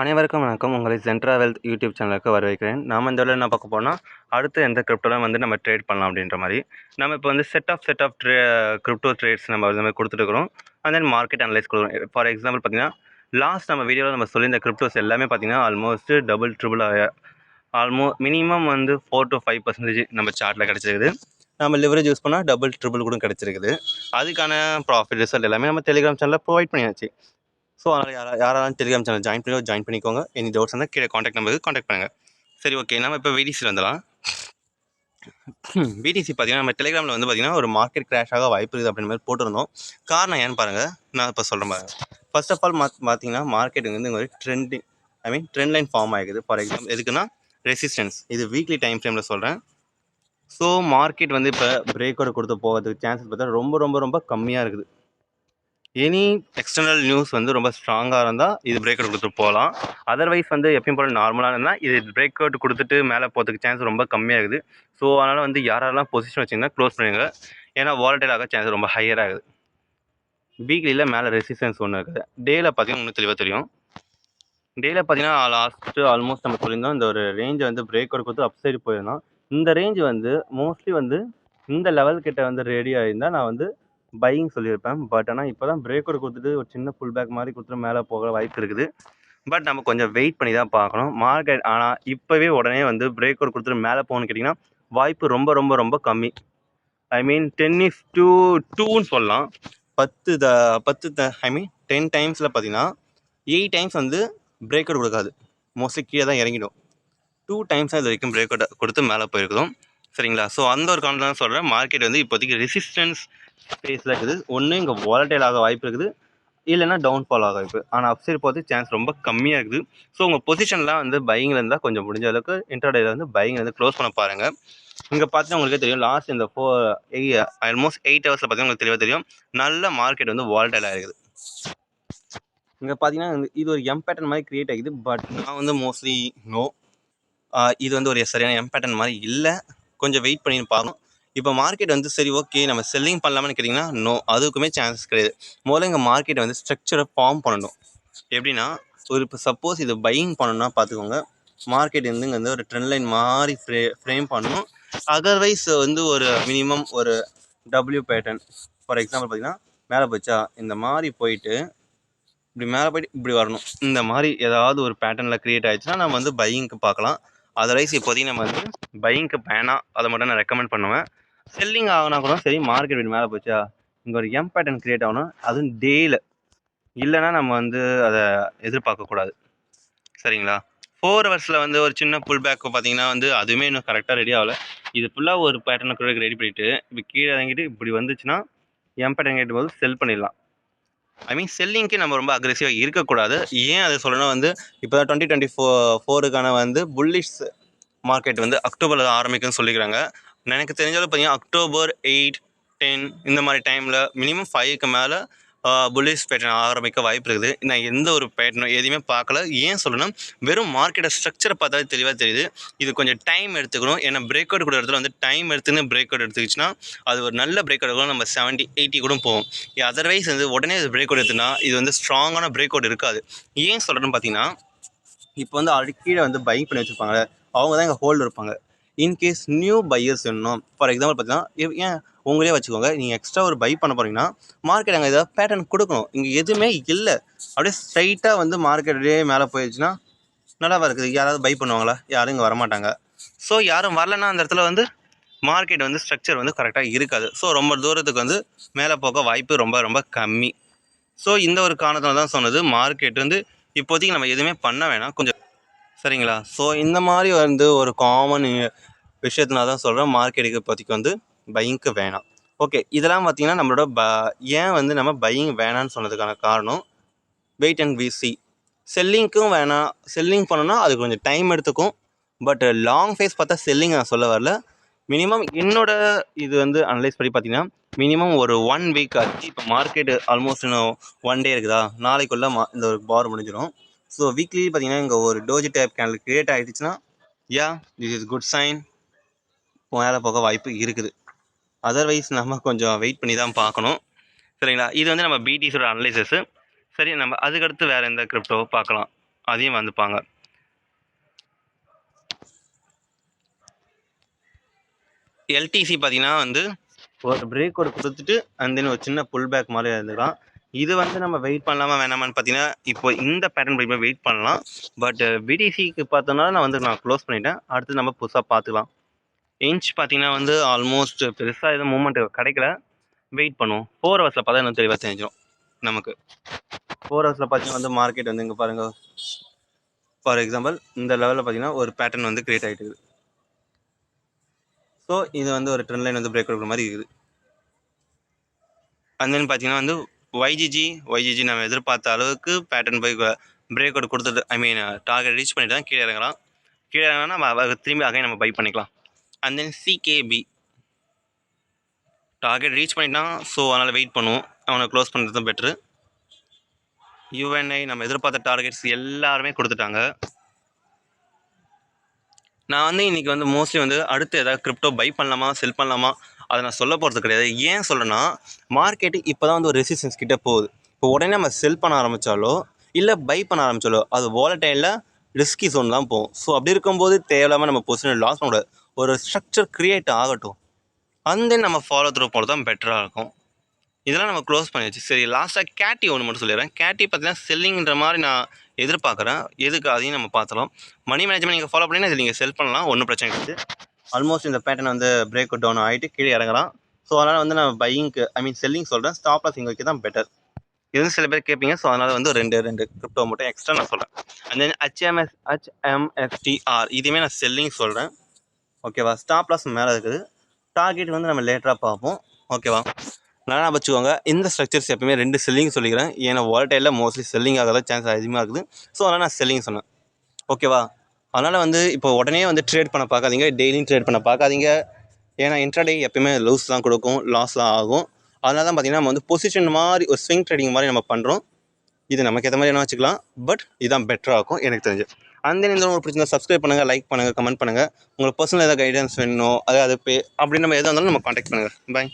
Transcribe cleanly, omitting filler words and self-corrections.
அனைவருக்கும் வணக்கம். உங்களை சென்ட்ரா வெல்த் யூடியூப் சேனலுக்கு வரவேற்கிறேன். நாம இந்த தடவ என்ன பார்க்க போறோம்னா, அடுத்து எந்த கிரிப்டோல வந்து நம்ம ட்ரேட் பண்ணலாம் அப்படின்ற மாரி. நம்ம இப்போ வந்து செட் ஆஃப் கிரிப்டோ ட்ரேட்ஸ் நம்ம இந்த மாரி குடுத்துட்டுருக்கிறோம். அண்ட் தென் மார்க்கெட் அனலைஸ் குடுக்குறோம். ஃபார் எக்ஸாம்பிள் பார்த்தீங்கன்னா, லாஸ்ட் நம்ம வீடியோல நம்ம சொல்லியிருந்த கிரிப்டோஸ் எல்லாமே பார்த்தீங்கன்னா, ஆல்மோஸ்ட் டபுள், ட்ரிபிள் மினிமம் வந்து 4-5% நம்ம சார்ட்ல கிடைச்சிருக்குது. நம்ம லிவரேஜ் யூஸ் பண்ணா டபுள், ட்ரிபிள் கூட கிடைச்சிருக்குது. அதுக்கான ப்ராஃபிட் ரிசல்ட் எல்லாமே நம்ம டெலிகிராம் சேனல்ல ப்ரொவைட் பண்ணியாச்சு. ஸோ அதனால் யாரெல்லாம் டெலிகிராம் சேனல் ஜாயின் பண்ணிக்கோங்க. எனி டவுட்ஸ் இருந்தால் கீழே காண்டாக்ட் நம்பருக்கு காண்டாக்ட் பண்ணுங்கள். சரி, ஓகே. நம்ம இப்போ விடிசியில் வந்துடலாம். விடிசி பார்த்தீங்கன்னா நம்ம டெலிகிராமில் வந்து பார்த்தீங்கன்னா ஒரு மார்க்கெட் கிராஷ் ஆக வாய்ப்பு இருக்குது அப்படின்ற மாதிரி போட்டிருந்தோம். காரணம் ஏன்னு பாருங்கள், நான் இப்போ சொல்கிறேன் பாருங்கள். ஃபர்ஸ்ட் ஆஃப் ஆல் பார்த்தீங்கன்னா மார்க்கெட் வந்து ஒரு ட்ரெண்ட் லைன் ஃபார்ம் ஆகிக்குது. ஃபார் எக்ஸாம்பிள் எதுக்குன்னா ரெசிஸ்டன்ஸ், இது வீக்லி டைம் ஃப்ரேமில் சொல்கிறேன். ஸோ மார்க்கெட் வந்து இப்போ பிரேக் அவுட் கொடுத்து போகிறதுக்கு சான்சஸ் பார்த்தா ரொம்ப ரொம்ப ரொம்ப கம்மியாக இருக்குது. எனி எக்ஸ்டர்னல் நியூஸ் வந்து ரொம்ப ஸ்ட்ராங்காக இருந்தால் இது பிரேக் அவுட் கொடுத்துட்டு போகலாம். அதர்வைஸ் வந்து எப்பயும் போல் நார்மலாக இருந்தால் இது பிரேக் அவுட் கொடுத்துட்டு மேலே போகிறதுக்கு சான்ஸ் ரொம்ப கம்மியாகுது. ஸோ அதனால் வந்து யாரெல்லாம் பொசிஷன் வச்சிங்கன்னா க்ளோஸ் பண்ணுங்க. ஏன்னா வாலட்டைல் ஆக சான்ஸ் ரொம்ப ஹையர் ஆகுது. வீக்லியில் மேலே ரெசிஸ்டன்ஸ் ஒன்று இருக்குது. டேயில் பார்த்தீங்கன்னா இன்னும் தெளிவாக தெரியும். டேயில் பார்த்தீங்கன்னா லாஸ்ட்டு ஆல்மோஸ்ட் நம்ம சொல்லியிருந்தோம் இந்த ஒரு ரேஞ்சை வந்து பிரேக் அவுட் கொடுத்து அப் சைடு போயிருந்தோம். இந்த ரேஞ்ச் வந்து மோஸ்ட்லி வந்து இந்த லெவல் கிட்ட வந்து ரெடி ஆகியிருந்தால் நான் வந்து பையிங் சொல்லியிருப்பேன். பட் ஆனால் இப்போ தான் பிரேக் அவுட் கொடுத்துட்டு ஒரு சின்ன புல் பேக் மாதிரி கொடுத்துட்டு மேலே போக வாய்ப்பு இருக்குது. பட் நம்ம கொஞ்சம் வெயிட் பண்ணி தான் பார்க்கணும் மார்க்கெட். ஆனால் இப்போவே உடனே வந்து பிரேக் அவுட் கொடுத்துட்டு மேலே போகணும்னு கேட்டிங்கன்னா வாய்ப்பு ரொம்ப ரொம்ப ரொம்ப கம்மி. ஐ மீன் 10:2ன்னு சொல்லலாம். 10 டைம்ஸில் பார்த்தீங்கன்னா 8 டைம்ஸ் வந்து பிரேக் அவுட் கொடுக்காது. மோஸ்ட்லி கீழே தான் இறங்கிடும். 2 டைம்ஸ் தான் இது வரைக்கும் பிரேக் அவுட் கொடுத்து மேலே போயிருக்கிறோம். சரிங்களா? ஸோ அந்த ஒரு காரணம் தான் சொல்கிறேன். மார்க்கெட் வந்து இப்போதைக்கு ரெசிஸ்டன்ஸ் ஸ்பேஸில் இருக்குது. ஒன்று இங்கே வாலட்டைல் ஆக வாய்ப்பு இருக்குது, இல்லைன்னா டவுன்ஃபால் ஆக வாய்ப்பு. ஆனால் அப்சைட் போகிறதுக்கு சான்ஸ் ரொம்ப கம்மியாக இருக்குது. ஸோ உங்கள் பொசிஷன்லாம் வந்து பையிங்கில் இருந்தால் கொஞ்சம் முடிஞ்ச அளவுக்கு இன்ட்ராடேயில் வந்து பையிங் வந்து க்ளோஸ் பண்ண பாருங்கள். இங்கே பார்த்தீங்கன்னா உங்களுக்கே தெரியும், லாஸ்ட் இந்த ஆல்மோஸ்ட் 8 ஹவர்ஸில் பார்த்தீங்கன்னா உங்களுக்கு தெளிவாக தெரியும் நல்ல மார்க்கெட் வந்து வாலட்டைல் ஆகிருக்குது. இங்கே பார்த்தீங்கன்னா இது ஒரு எம் பேட்டர்ன் மாதிரி கிரியேட் ஆகிது. பட் நான் வந்து மோஸ்ட்லி நோ, இது வந்து ஒரு சரியான எம் பேட்டர்ன் மாதிரி இல்லை. கொஞ்சம் வெயிட் பண்ணி பார்க்கணும். இப்போ மார்க்கெட் வந்து சரி ஓகே நம்ம செல்லிங் பண்ணலாமான்னு கேட்டிங்கன்னா நோ, அதுக்குமே சான்சஸ் கிடையாது. முதல்ல இங்கே மார்க்கெட் வந்து ஸ்ட்ரக்சரை ஃபார்ம் பண்ணணும். எப்படின்னா இப்போ சப்போஸ் இது பையிங் பண்ணணும்னா பார்த்துக்கோங்க, மார்க்கெட் வந்து இங்கே வந்து ஒரு ட்ரெண்ட் லைன் மாதிரி ஃப்ரேம் பண்ணணும். அதர்வைஸ் வந்து ஒரு மினிமம் ஒரு டபிள்யூ பேட்டர்ன். ஃபார் எக்ஸாம்பிள் பார்த்தீங்கன்னா மேலே போச்சா இந்த மாதிரி போயிட்டு இப்படி மேலே போயிட்டு இப்படி வரணும். இந்த மாதிரி ஏதாவது ஒரு பேட்டர்னில் க்ரியேட் ஆகிடுச்சுன்னா நம்ம வந்து பையிங்க்கு பார்க்கலாம். அதர்வைஸ் இப்போதைக்கு நம்ம வந்து பையிங்க்கு வேணாம், அதை மட்டும் நான் ரெக்கமெண்ட் பண்ணுவேன். செல்லிங் ஆகினா கூட சரி, மார்க்கெட் இப்படி மேலே போச்சா இங்கே ஒரு எம் பேட்டர்ன் க்ரியேட் ஆகணும், அதுவும் டேயில். இல்லைனா நம்ம வந்து அதை எதிர்பார்க்கக்கூடாது. சரிங்களா? 4 ஹவர்ஸில் வந்து ஒரு சின்ன புல் பேக் பார்த்தீங்கன்னா வந்து அதுவுமே இன்னும் கரெக்டாக ரெடி ஆகலை. இது ஃபுல்லாக ஒரு பேட்டர்னை கூட ரெடி பண்ணிவிட்டு இப்போ கீழே இறங்கிட்டு இப்படி வந்துச்சுன்னா எம் பேட்டர்ன் கேட்டும் போது செல் பண்ணிடலாம். ஐ மீன் செல்லிங்க்கு நம்ம ரொம்ப அக்ரெசிவாக இருக்கக்கூடாது. ஏன் அதை சொல்லணும் வந்து இப்போ 2024க்கான வந்து புல்லிஷ் மார்க்கெட் வந்து அக்டோபரில் ஆரம்பிக்கும்னு சொல்லிக்கிறாங்க. எனக்கு தெரிஞ்சாலும் பார்த்தீங்கன்னா அக்டோபர் 8, 10 இந்த மாதிரி டைமில் மினிமம் 5க்கு மேலே புல்லிஷ் பேட்டர்ன் ஆரம்பிக்க வாய்ப்பு இருக்குது. நான் எந்த ஒரு பேட்டர்னும் எதையுமே பார்க்கல. ஏன் சொல்லணும், வெறும் மார்க்கெட்டை ஸ்ட்ரக்சரை பார்த்தாலே தெளிவாக தெரியுது. இது கொஞ்சம் டைம் எடுத்துக்கணும். ஏன்னா பிரேக் அவுட் கூட இடத்துல வந்து டைம் எடுத்துன்னு பிரேக் அவுட் எடுத்துக்கிச்சுன்னா அது ஒரு நல்ல பிரேக் அவுட் கூட நம்ம 70, 80 கூட போகும். அதர்வைஸ் வந்து உடனே இது பிரேக் அவுட் எடுத்துனா இது வந்து ஸ்ட்ராங்கான பிரேக் அவுட் இருக்காது. ஏன் சொல்கிறேன்னு பார்த்தீங்கன்னா இப்போ வந்து ஆல்ரெடி கீழே வந்து பை பண்ணி வச்சுருப்பாங்க, அவங்க தான் இங்கே ஹோல்டு இருப்பாங்க. இன்கேஸ் நியூ பையர்ஸ் வேணும், ஃபார் எக்ஸாம்பிள் பார்த்தீங்கன்னா ஏன் உங்களே வச்சுக்கோங்க, நீங்கள் எக்ஸ்ட்ரா ஒரு பை பண்ண போகிறீங்கன்னா மார்க்கெட் அங்கே ஏதாவது பேட்டர்ன் கொடுக்கணும். இங்கே எதுவுமே இல்லை, அப்படியே ஸ்ட்ரைட்டாக வந்து மார்க்கெட்லேயே மேலே போயிடுச்சுன்னா நல்லாவா இருக்குது? யாராவது பை பண்ணுவாங்களா? யாரும் இங்கே வரமாட்டாங்க. ஸோ யாரும் வரலன்னா அந்த இடத்துல வந்து மார்க்கெட் வந்து ஸ்ட்ரக்சர் வந்து கரெக்டாக இருக்காது. ஸோ ரொம்ப தூரத்துக்கு வந்து மேலே போக வாய்ப்பு ரொம்ப ரொம்ப கம்மி. ஸோ இந்த ஒரு காரணத்தில் தான் சொன்னது மார்க்கெட் வந்து இப்போதைக்கு நம்ம எதுவுமே பண்ண வேணாம் கொஞ்சம். சரிங்களா? ஸோ இந்த மாதிரி வந்து ஒரு காமன் விஷயத்தினால தான் சொல்கிறேன் மார்க்கெட்டுக்கு இப்போதைக்கு வந்து பையிங்க்கு வேணாம். ஓகே, இதெல்லாம் பார்த்தீங்கன்னா நம்மளோட ஏன் வந்து நம்ம பையிங் வேணான்னு சொன்னதுக்கான காரணம் வெயிட் அண்ட் வி சி. செல்லிங்க்கும் வேணாம், செல்லிங் பண்ணணும்னா அது கொஞ்சம் டைம் எடுத்துக்கும். பட் லாங் ஃபேஸ் பார்த்தா செல்லிங் நான் சொல்ல வரல. மினிமம் என்னோட இது வந்து அனலைஸ் பண்ணி பார்த்தீங்கன்னா மினிமம் ஒரு 1 வீக் ஆச்சு. இப்போ மார்க்கெட்டு ஆல்மோஸ்ட் இன்னும் 1 டே இருக்குதா, நாளைக்குள்ளே இந்த ஒரு பார் முடிஞ்சிடும். ஸோ வீக்லி பார்த்தீங்கன்னா இங்கே ஒரு டோஜி டைப் கேண்டில் கிரியேட் ஆகிடுச்சுன்னா திஸ் இஸ் குட் சைன், மேலே போக வாய்ப்பு இருக்குது. அதர்வைஸ் நம்ம கொஞ்சம் வெயிட் பண்ணி தான் பார்க்கணும். சரிங்களா? இது வந்து நம்ம பிடிஸோட அனலைசஸ்ஸு. சரி, நம்ம அதுக்கடுத்து வேறு எந்த கிரிப்டோ பார்க்கலாம். அதையும் வந்துப்பாங்க. எல்டிசி பார்த்தீங்கன்னா வந்து ஒரு பிரேக் ஒரு கொடுத்துட்டு அண்ட் தென் ஒரு சின்ன புல் பேக் மாதிரி இருந்துக்கலாம். இது வந்து நம்ம வெயிட் பண்ணலாமா வேணாமான்னு பார்த்தீங்கன்னா இப்போ இந்த பேட்டர்ன் படிக்கும்போது வெயிட் பண்ணலாம். பட் பிடிசிக்கு பார்த்தோம்னா நான் க்ளோஸ் பண்ணிட்டேன். அடுத்து நம்ம புதுசாக பார்த்துக்கலாம். இன்ச் பார்த்தீங்கன்னா வந்து ஆல்மோஸ்ட் பெருசாக எதுவும் மூவ்மெண்ட் கிடைக்கல. வெயிட் பண்ணுவோம். 4 ஹவர்ஸில் பார்த்தா இன்னும் தெளிவாக தெரிஞ்சிடும் நமக்கு. 4 ஹவர்ஸில் பார்த்தீங்கன்னா வந்து மார்க்கெட் வந்து இங்கே பாருங்கள். ஃபார் எக்ஸாம்பிள் இந்த லெவலில் பார்த்தீங்கன்னா ஒரு பேட்டர்ன் வந்து கிரியேட் ஆகிட்டு இருக்குது. ஸோ இது வந்து ஒரு ட்ரெண்ட் லைன் வந்து பிரேக் கொடுக்குற மாதிரி இருக்குது. அண்ட் தென் பார்த்தீங்கன்னா வந்து ஒய்ஜிஜி நம்ம எதிர்பார்த்த அளவுக்கு பேட்டர்ன் போய் பிரேக் அவுட் கொடுத்துட்டு டார்கெட் ரீச் பண்ணிட்டு தான் கீழே இறங்கலாம். கீழே இறங்கினா நம்ம திரும்பி அகைன் நம்ம பை பண்ணிக்கலாம். And then CKP target reach பண்ணிட்டான். ஸோ அதனால் வெயிட் பண்ணுவோம். அவனை க்ளோஸ் பண்ணுறது தான் பெட்ரு. யுஎன்ஐ நம்ம எதிர்பார்த்த டார்கெட்ஸ் எல்லாருமே கொடுத்துட்டாங்க. நான் வந்து இன்றைக்கி வந்து மோஸ்ட்லி வந்து அடுத்து ஏதாவது கிரிப்டோ பை பண்ணலாமா செல் பண்ணலாமா அதை நான் சொல்ல போகிறது கிடையாது. ஏன் சொல்கிறேன்னா மார்க்கெட்டு இப்போ தான் வந்து ஒரு ரெசிஸ்டன்ஸ் கிட்டே போகுது. இப்போ உடனே நம்ம செல் பண்ண ஆரம்பித்தாலோ இல்லை பை பண்ண ஆரம்பித்தாலோ அது வாலடைலில் ரிஸ்கி ஜோன் தான் போகும். ஸோ அப்படி இருக்கும்போது தேவையில்லாமல் நம்ம பொசிஷன் லாஸ் பண்ணக்கூடாது. ஒரு ஸ்ட்ரக்சர் க்ரியேட் ஆகட்டும், அந்த நம்ம ஃபாலோ த்ரூ போகிறது தான் பெட்டராக இருக்கும். இதெல்லாம் நம்ம க்ளோஸ் பண்ணியாச்சு. சரி, லாஸ்ட்டாக கேட்டி ஒன்று மட்டும் சொல்லிடுறேன். கேட்டி பார்த்தீங்கன்னா செல்லிங்கிற மாதிரி நான் எதிர்பார்க்குறேன். எதுக்கு அதையும் நம்ம பார்த்துலாம். மணி மேனேஜ்மெண்ட் நீங்கள் ஃபாலோ பண்ணிங்கன்னா இது நீங்கள் செல் பண்ணலாம், ஒன்றும் பிரச்சனை கிடையாது. ஆல்மோஸ்ட் இந்த பேட்டர்ன் வந்து பிரேக் அவுட் டவுன் ஆகிட்டு கீழே இறங்கலாம். ஸோ அதனால் வந்து நான் பையிங்க்கு செல்லிங் சொல்கிறேன். ஸ்டாப் லாஸ் இங்கே வைக்க தான் பெட்டர். இது வந்து சில பேர் கேட்பீங்க. ஸோ அதனால் வந்து ரெண்டு கிரிப்டோ மட்டும் எக்ஸ்ட்ரா நான் சொல்கிறேன். அண்ட் தென் HMSTR இதுவுமே நான் செல்லிங் சொல்கிறேன். ஓகேவா? ஸ்டாப் லாஸ் மேலே இருக்குது. டார்கெட் வந்து நம்ம லேட்டராக பார்ப்போம். ஓகேவா? நல்லா வச்சுக்கோங்க. இந்த ஸ்ட்ரக்சர்ஸ் எப்பவுமே 2 செல்லிங் சொல்லிக்கிறேன். ஏன்னா வாலடைலில் மோஸ்ட்லி செல்லிங் ஆகிறத சான்ஸ் அதிகமாக இருக்குது. ஸோ அதனால் நான் செல்லிங் சொன்னேன். ஓகேவா? அதனால் வந்து இப்போ உடனே வந்து ட்ரேட் பண்ண பார்க்காதீங்க. டெய்லியும் ட்ரேட் பண்ண பார்க்காதீங்க. ஏன்னா இன்ட்ராடே எப்பயுமே லூஸ் தான் கொடுக்கும், லாஸ்லாம் ஆகும். அதனால தான் பார்த்தீங்கன்னா நம்ம வந்து பொசிஷன் மாதிரி ஒரு ஸ்விங் ட்ரேடிங் மாதிரி நம்ம பண்ணுறோம். இது நமக்கு ஏற்ற மாதிரி என்ன வச்சுக்கலாம். பட் இதுதான் பெட்டராக இருக்கும் எனக்கு தெரிஞ்சு. அந்த இந்த ஒரு பிடிச்சிருந்தா சப்ஸ்கிரைப் பண்ணுங்கள், லைக் பண்ணுங்கள், கமெண்ட் பண்ணுங்கள். உங்களுக்கு பர்சனல் ஏதாவது கைடன்ஸ் வேணும், அதாவது அப்படின்னு நம்ம எதாக இருந்தாலும் நம்ம காண்டாக்ட் பண்ணுங்கள். பாய்.